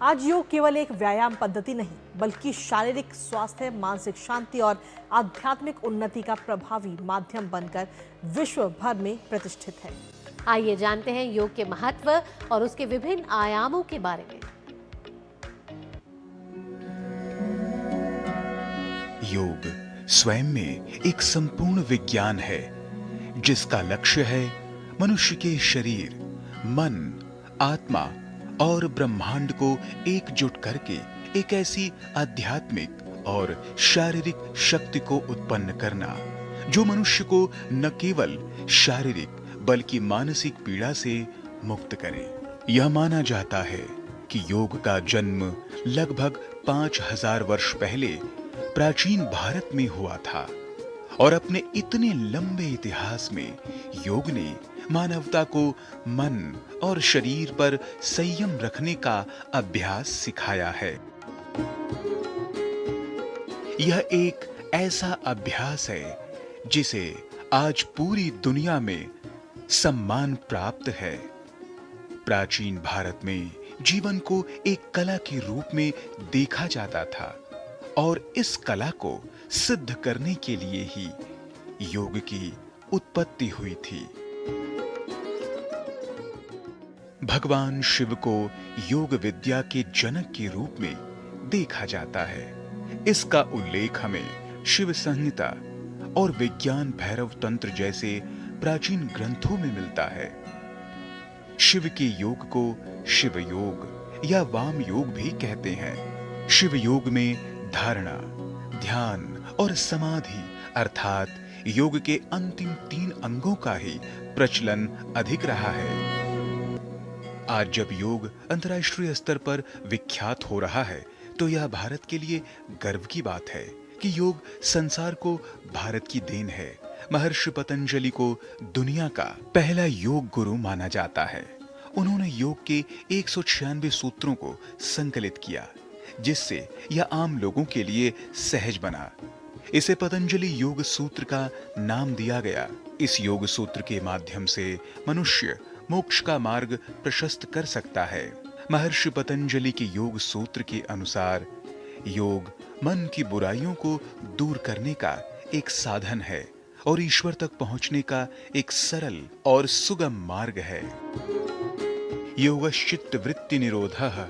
आज योग केवल एक व्यायाम पद्धति नहीं, बल्कि शारीरिक स्वास्थ्य, मानसिक शांति और आध्यात्मिक उन्नति का प्रभावी माध्यम बनकर विश्व भर में प्रतिष्ठित है। आइए जानते हैं योग के महत्व और उसके विभिन्न आयामों के बारे में। योग स्वयं में एक संपूर्ण विज्ञान है, जिसका लक्ष्य है मनुष्य के शरीर, मन, आत्मा और ब्रह्मांड को एकजुट करके एक ऐसी आध्यात्मिक और शारीरिक शक्ति को उत्पन्न करना जो मनुष्य को न केवल शारीरिक बल्कि मानसिक पीड़ा से मुक्त करे। यह माना जाता है कि योग का जन्म लगभग 5000 वर्ष पहले प्राचीन भारत में हुआ था और अपने इतने लंबे इतिहास में योग ने मानवता को मन और शरीर पर संयम रखने का अभ्यास सिखाया है। यह एक ऐसा अभ्यास है जिसे आज पूरी दुनिया में सम्मान प्राप्त है। प्राचीन भारत में जीवन को एक कला के रूप में देखा जाता था और इस कला को सिद्ध करने के लिए ही योग की उत्पत्ति हुई थी। भगवान शिव को योग विद्या के जनक के रूप में देखा जाता है। इसका उल्लेख हमें शिव संहिता और विज्ञान भैरव तंत्र जैसे प्राचीन ग्रंथों में मिलता है। शिव के योग को शिव योग या वाम योग भी कहते हैं। शिव योग में धारणा, ध्यान और समाधि अर्थात योग के अंतिम 3 अंगों का ही प्रचलन अधिक रहा है। आज जब योग अंतर्राष्ट्रीय स्तर पर विख्यात हो रहा है, तो यह भारत के लिए गर्व की बात है कि योग संसार को भारत की देन है। महर्षि पतंजलि को दुनिया का पहला योग गुरु माना जाता है। उन्होंने योग के 196 सूत्रों को संकलित किया, जिससे यह आम लोगों के लिए सहज बना। इसे पतंजलि योग सूत्र का नाम दिया गया। इस योग सूत्र के माध्यम से मनुष्य मोक्ष का मार्ग प्रशस्त कर सकता है। महर्षि पतंजलि के योग सूत्र के अनुसार योग मन की बुराइयों को दूर करने का एक साधन है और ईश्वर तक पहुंचने का एक सरल और सुगम मार्ग है। योगश्चित्त वृत्ति निरोधः,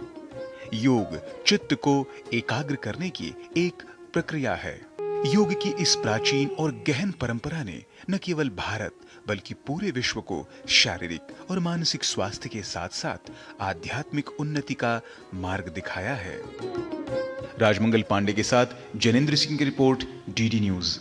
योग चित्त को एकाग्र करने की एक प्रक्रिया है। योग की इस प्राचीन और गहन परंपरा ने न केवल भारत बल्कि पूरे विश्व को शारीरिक और मानसिक स्वास्थ्य के साथ साथ आध्यात्मिक उन्नति का मार्ग दिखाया है। राजमंगल पांडे के साथ जैनेन्द्र सिंह की रिपोर्ट, डीडी न्यूज।